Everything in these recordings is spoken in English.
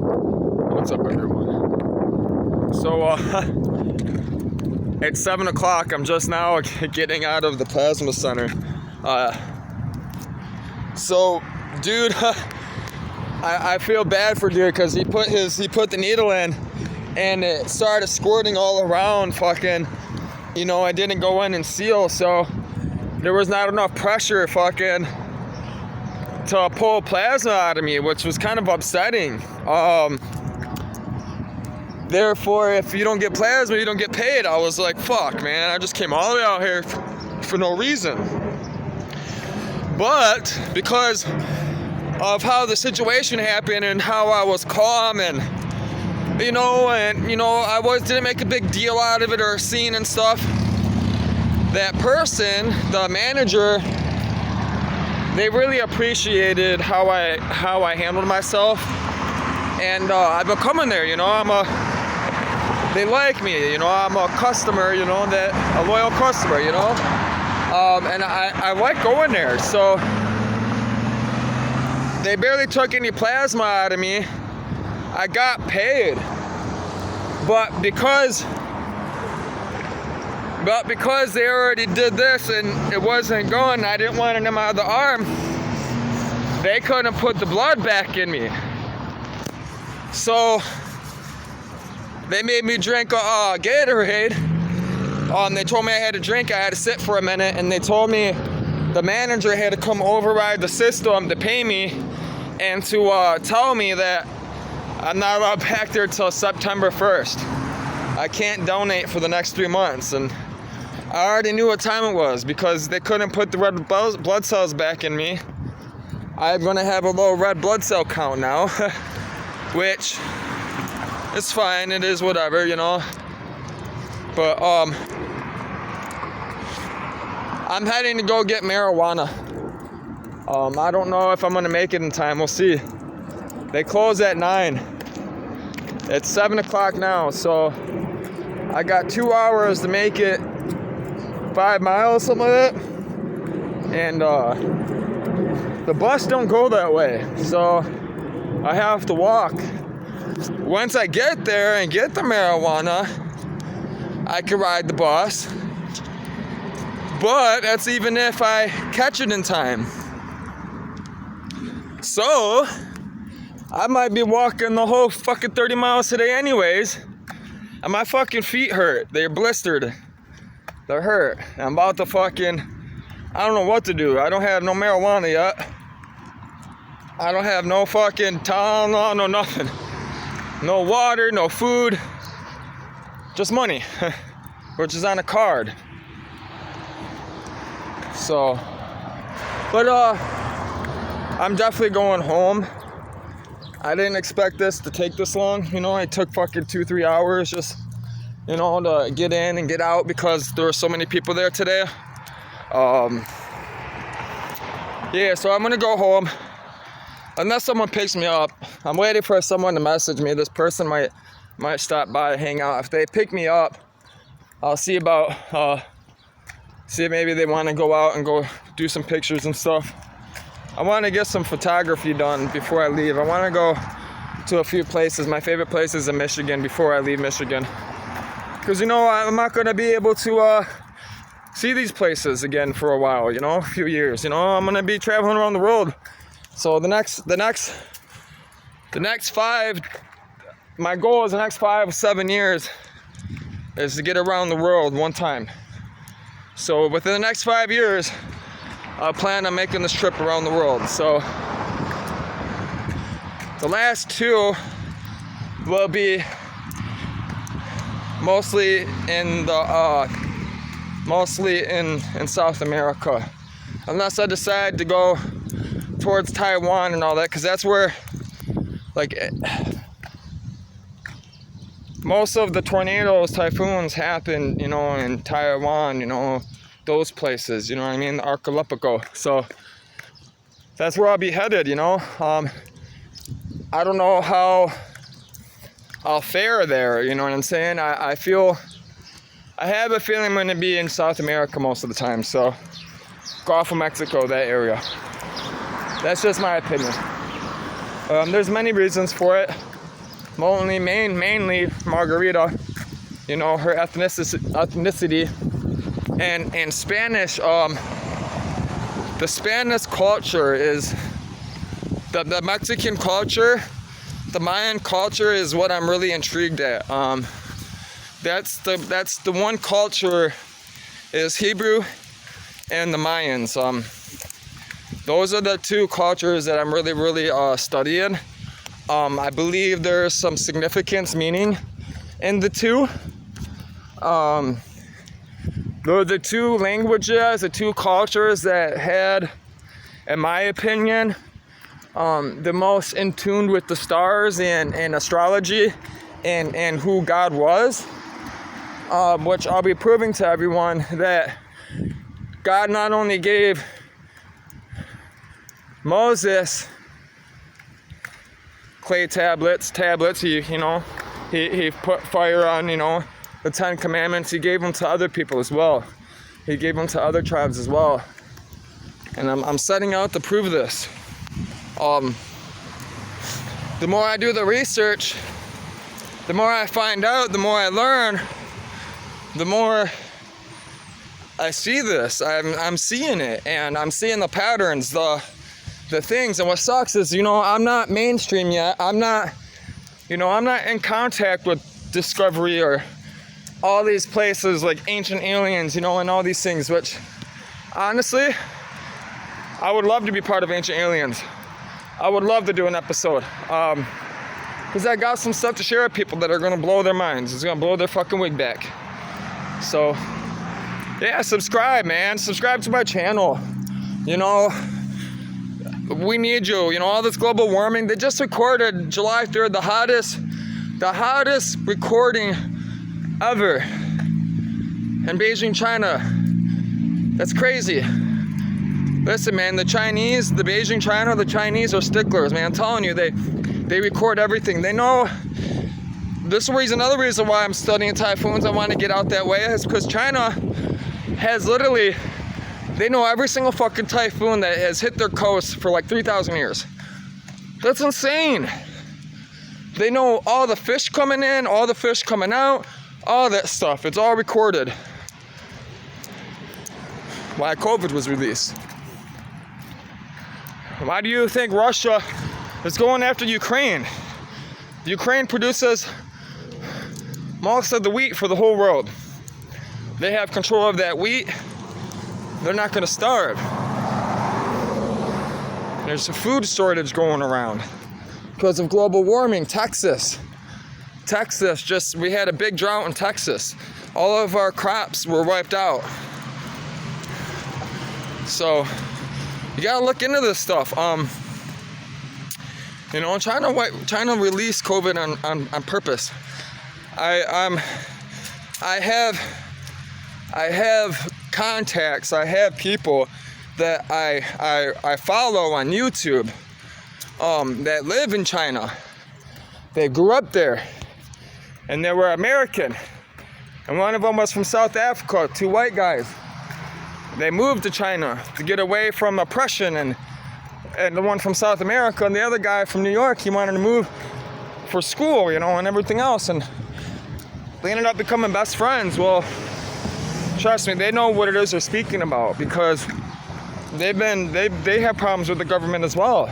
What's up, everyone? So, it's 7 o'clock. I'm just now getting out of the plasma center. Dude, I feel bad for dude because he put the needle in, and it started squirting all around. Fucking, I didn't go in and seal, so there was not enough pressure, fucking, to pull plasma out of me, which was kind of upsetting. Therefore, if you don't get plasma, you don't get paid. I was like, fuck, man, I just came all the way out here for no reason. But because of how the situation happened and how I was calm and I didn't make a big deal out of it or a scene and stuff, that person, the manager, they really appreciated how I handled myself. And I've been coming there, they like me, I'm a customer, a loyal customer, and I like going there. So they barely took any plasma out of me. I got paid, but because they already did this and it wasn't going, I didn't want them out of the arm. They couldn't put the blood back in me. So they made me drink a Gatorade. They told me I had to drink. I had to sit for a minute, and they told me the manager had to come override the system to pay me and to tell me that I'm not allowed back there till September 1st. I can't donate for the next 3 months, and I already knew what time it was because they couldn't put the red blood cells back in me. I'm gonna have a low red blood cell count now, which it's fine, it is whatever, But I'm heading to go get marijuana. I don't know if I'm gonna make it in time. We'll see. They close at 9. It's 7 o'clock now, so I got 2 hours to make it 5 miles, something like that. And the bus don't go that way, so I have to walk. Once I get there and get the marijuana, I can ride the bus. But that's even if I catch it in time. So I might be walking the whole fucking 30 miles today anyways. And my fucking feet hurt. They're blistered. They're hurt. I'm about to fucking, I don't know what to do. I don't have no marijuana yet. I don't have no fucking Tylenol, no nothing. No water, no food, just money, which is on a card. So, but I'm definitely going home. I didn't expect this to take this long. It took fucking 2-3 hours just, to get in and get out because there were so many people there today. Yeah, so I'm gonna go home. Unless someone picks me up. I'm waiting for someone to message me. This person might stop by, hang out. If they pick me up, I'll see if maybe they want to go out and go do some pictures and stuff. I want to get some photography done before I leave. I want to go to a few places. My favorite places in Michigan before I leave Michigan. Because, I'm not going to be able to see these places again for a while, a few years. I'm going to be traveling around the world. So the next 5, my goal is the next 5 or 7 years is to get around the world one time. So within the next 5 years, I plan on making this trip around the world. So the last 2 will be mostly in South America, unless I decide to go towards Taiwan and all that, because that's where most of the tornadoes, typhoons happen, in Taiwan, those places, the archipelago. So that's where I'll be headed, I don't know how I'll fare there, you know what I'm saying? I have a feeling I'm going to be in South America most of the time, so Gulf of Mexico, that area. That's just my opinion. There's many reasons for it. mainly Margarita, you know, her ethnicity, and Spanish. The Spanish culture is the Mexican culture, the Mayan culture is what I'm really intrigued at. That's the one culture is Hebrew and the Mayans. Those are the two cultures that I'm really studying. I believe there's some significance meaning in the two. The two languages, the two cultures that had, in my opinion, the most in tune with the stars and astrology and who God was, which I'll be proving to everyone that God not only gave Moses clay tablets, he put fire on, the 10 Commandments. He gave them to other people as well. He gave them to other tribes as well. And I'm setting out to prove this. The more I do the research, the more I find out, the more I learn, the more I see this. I'm seeing it, and I'm seeing the patterns, the things. And what sucks is, I'm not mainstream yet. I'm not in contact with Discovery or all these places like Ancient Aliens, and all these things, which honestly, I would love to be part of Ancient Aliens. I would love to do an episode, because I got some stuff to share with people that are going to blow their minds. It's going to blow their fucking wig back. So, yeah, subscribe, man. Subscribe to my channel. We need you. All this global warming. They just recorded July 3rd, the hottest recording ever in Beijing, China. That's crazy. Listen, man, the Beijing, China, the Chinese are sticklers, man. I'm telling you, they record everything. They know. This is another reason why I'm studying typhoons. I want to get out that way, is because China has literally, they know every single fucking typhoon that has hit their coast for like 3,000 years. That's insane. They know all the fish coming in, all the fish coming out, all that stuff. It's all recorded. Why COVID was released. Why do you think Russia is going after Ukraine? Ukraine produces most of the wheat for the whole world. They have control of that wheat. They're not going to starve. There's a food shortage going around because of global warming. Texas, we had a big drought in Texas. All of our crops were wiped out. So, you gotta look into this stuff. China released COVID on purpose. I have contacts. I have people that I follow on YouTube that live in China. They grew up there, and they were American. And one of them was from South Africa. 2 white guys. They moved to China to get away from oppression, and the one from South America, and the other guy from New York, he wanted to move for school, and everything else, and they ended up becoming best friends. Well, trust me, they know what it is they're speaking about, because they have problems with the government as well.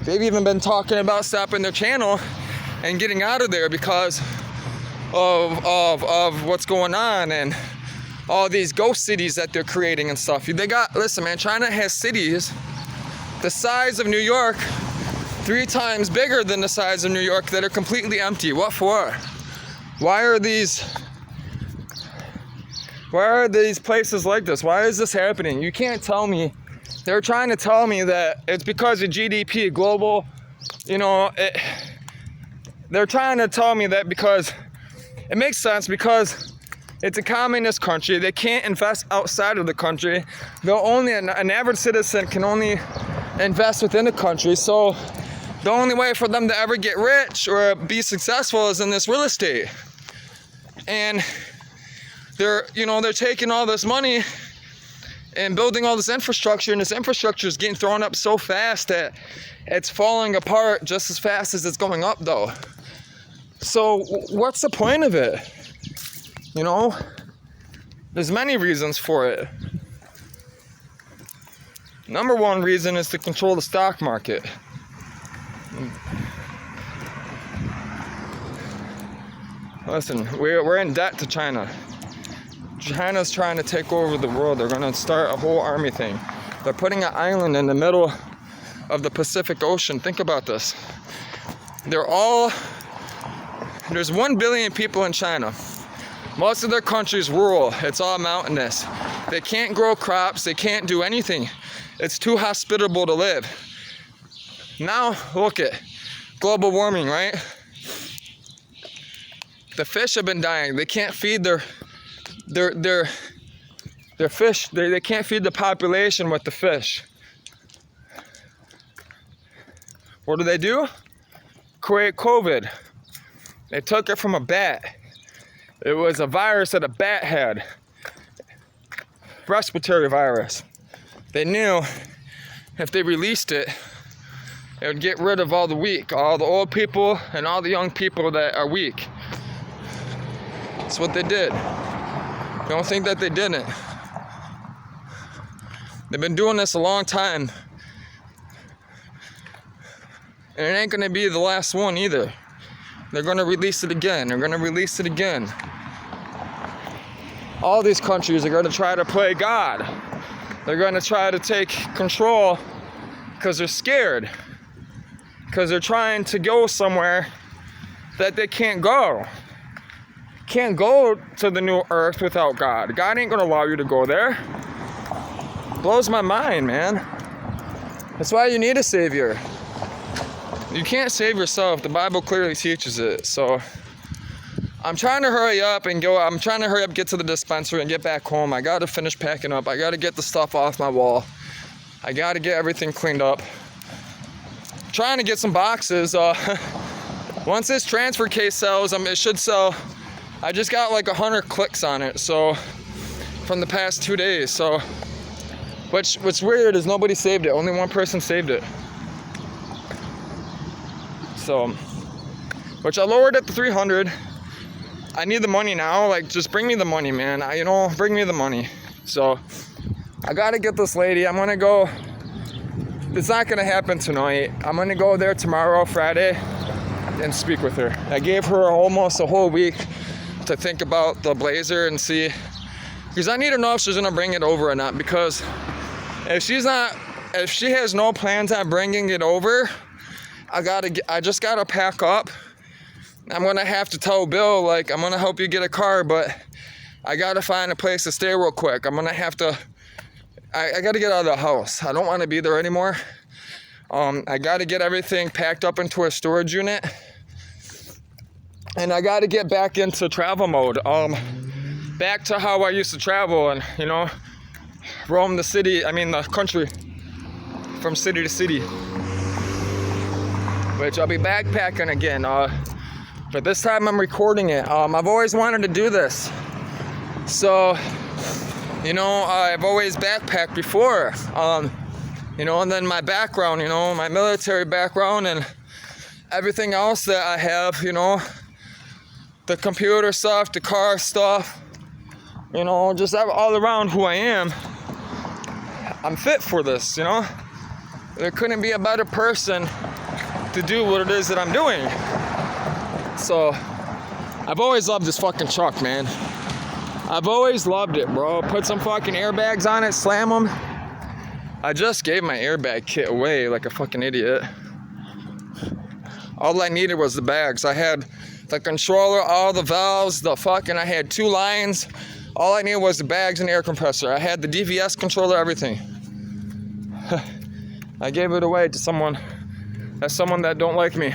They've even been talking about stopping their channel and getting out of there because of what's going on and all these ghost cities that they're creating and stuff. Listen, man, China has cities the size of New York, 3 times bigger than the size of New York, that are completely empty. What for? Why are these places like this? Why is this happening? You can't tell me. They're trying to tell me that it's because of GDP, global, they're trying to tell me that because it makes sense, because it's a communist country. They can't invest outside of the country. An average citizen can only invest within the country. So the only way for them to ever get rich or be successful is in this real estate. And they're taking all this money and building all this infrastructure, and this infrastructure is getting thrown up so fast that it's falling apart just as fast as it's going up, though. So what's the point of it? You know, there's many reasons for it. Number one reason is to control the stock market. Listen, we're in debt to China. China's trying to take over the world. They're going to start a whole army thing. They're putting an island in the middle of the Pacific Ocean. Think about this. There's 1 billion people in China. Most of their country's rural. It's all mountainous. They can't grow crops. They can't do anything. It's too hospitable to live. Now, look at global warming, right? The fish have been dying. They can't feed their fish. They can't feed the population with the fish. What do? Create COVID. They took it from a bat. It was a virus that a bat had. Respiratory virus. They knew if they released it, it would get rid of all the weak, all the old people and all the young people that are weak. That's what they did. Don't think that they didn't. They've been doing this a long time. And it ain't gonna be the last one either. They're gonna release it again. They're gonna release it again. All these countries are gonna try to play God. They're gonna try to take control because they're scared. Because they're trying to go somewhere that they can't go. Can't go to the new earth without God. God ain't gonna allow you to go there. Blows my mind, man. That's why you need a savior. You can't save yourself. The Bible clearly teaches it. So I'm trying to hurry up and go. I'm trying to hurry up, get to the dispensary and get back home. I gotta finish packing up. I gotta get the stuff off my wall. I gotta get everything cleaned up. Trying to get some boxes. Once this transfer case sells, it should sell. I just got like 100 clicks on it, so from the past 2 days. So, what's weird is nobody saved it. Only one person saved it. So, which I lowered it to 300. I need the money now. Like, just bring me the money, man. Bring me the money. So, I gotta get this lady. I'm gonna go. It's not gonna happen tonight. I'm gonna go there tomorrow, Friday, and speak with her. I gave her almost a whole week to think about the Blazer and see, because I need to know if she's gonna bring it over or not. Because if she has no plans on bringing it over, I just gotta pack up. I'm gonna have to tell Bill, like, I'm gonna help you get a car, but I gotta find a place to stay real quick. I'm gonna have to. I gotta get out of the house. I don't want to be there anymore. I gotta get everything packed up into a storage unit. And I gotta get back into travel mode. Back to how I used to travel and, roam the country from city to city. Which I'll be backpacking again. But this time I'm recording it. I've always wanted to do this. So, I've always backpacked before. And then my background, my military background and everything else that I have, the computer stuff, the car stuff, just all around who I am. I'm fit for this, There couldn't be a better person to do what it is that I'm doing. So, I've always loved this fucking truck, man. I've always loved it, bro. Put some fucking airbags on it, slam them. I just gave my airbag kit away like a fucking idiot. All I needed was the bags. I had the controller, all the valves, I had 2 lines. All I needed was the bags and the air compressor. I had the DVS controller, everything. I gave it away to someone that don't like me.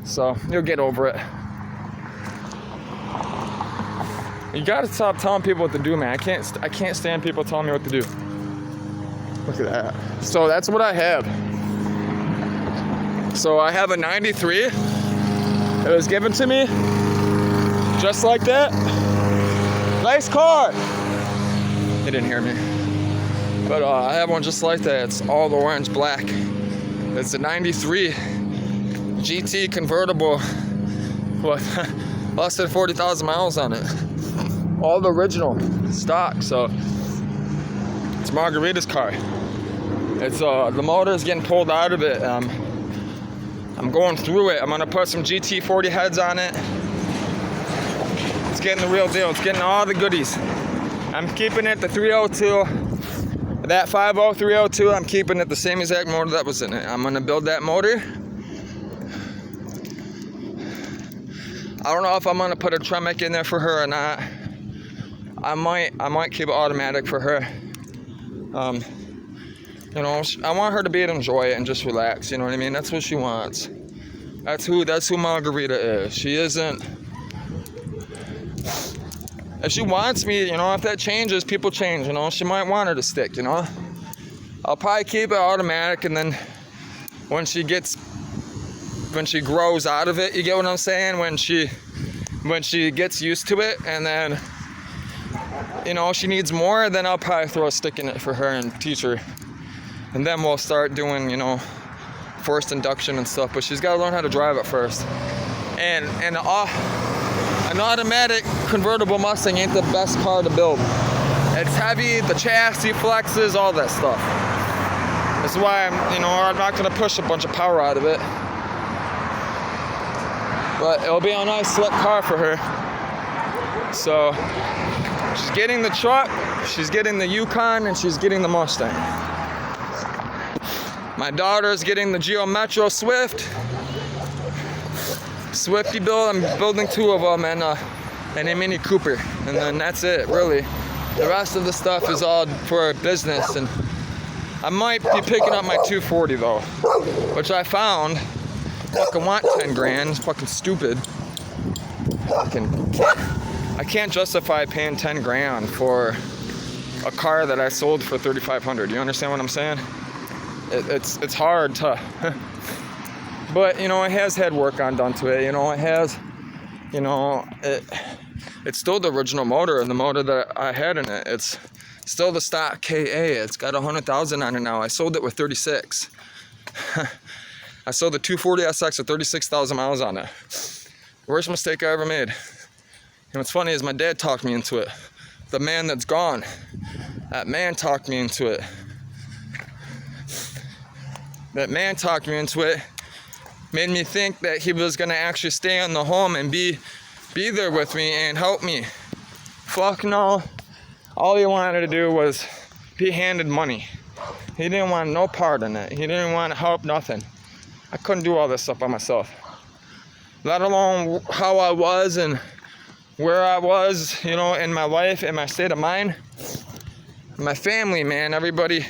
So, you'll get over it. You gotta stop telling people what to do, man. I can't stand people telling me what to do. Look at that. So that's what I have. So I have a 93. It was given to me just like that. Nice car. They didn't hear me. But I have one just like that. It's all orange black. It's a 93. GT convertible with less than 40,000 miles on it. All the original stock. So it's Margarita's car. It's the motor is getting pulled out of it. I'm going through it. I'm gonna put some GT40 heads on it. It's getting the real deal. It's getting all the goodies. I'm keeping it the 302. That 50302, I'm keeping it the same exact motor that was in it. I'm gonna build that motor. I don't know if I'm gonna put a Tremec in there for her or not. I might keep it automatic for her. You know, I want her to be able to enjoy it and just relax. You know what I mean? That's what she wants. That's who Margarita is. She isn't. If she wants me, you know, if that changes, people change. You know, she might want her to stick. You know, I'll probably keep it automatic, and then when she grows out of it, you get what I'm saying? When she gets used to it, and then, you know, she needs more, then I'll probably throw a stick in it for her and teach her. And then we'll start doing, you know, forced induction and stuff. But she's got to learn how to drive it first. And an automatic convertible Mustang ain't the best car to build. It's heavy, the chassis flexes, all that stuff. That's why I'm not going to push a bunch of power out of it. But it'll be a nice slick car for her. So she's getting the truck, she's getting the Yukon, and she's getting the Mustang. My daughter's getting the Geo Metro Swift. Swifty build, I'm building 2 of them, and a Mini Cooper. And then that's it, really. The rest of the stuff is all for business. And I might be picking up my 240 though, which I found. Fucking want 10 grand. It's fucking stupid. I can't justify paying 10 grand for a car that I sold for 3,500. You understand what I'm saying? It's hard to, but you know, it has had work done to it. You know, it has, you know, it's still the original motor, and the motor that I had in it, it's still the stock KA. It's got 100,000 on it now. I sold it with 36. I sold the 240 SX with 36,000 miles on it. Worst mistake I ever made. And what's funny is my dad talked me into it. The man that's gone, that man talked me into it. That man talked me into it, made me think that he was gonna actually stay in the home and be there with me and help me. Fuck no. All he wanted to do was be handed money. He didn't want no part in it. He didn't want to help, nothing. I couldn't do all this stuff by myself. Let alone how I was and where I was, you know, in my life, in my state of mind. My family, man, everybody.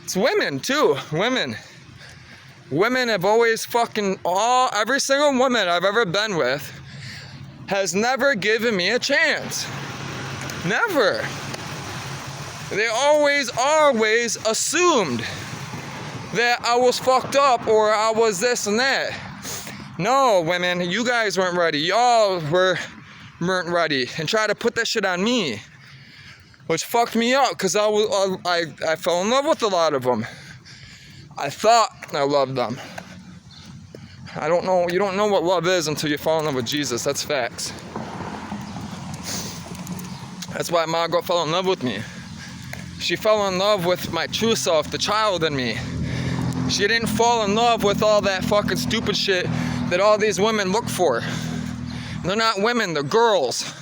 It's women too, women. Women have always every single woman I've ever been with has never given me a chance. Never. They always assumed that I was fucked up or I was this and that. No, women, you guys weren't ready. Y'all weren't ready, and try to put that shit on me, which fucked me up because I fell in love with a lot of them. I thought I loved them. I don't know. You don't know what love is until you fall in love with Jesus. That's facts. That's why Margot fell in love with me. She fell in love with my true self, the child in me. She didn't fall in love with all that fucking stupid shit that all these women look for. They're not women, they're girls.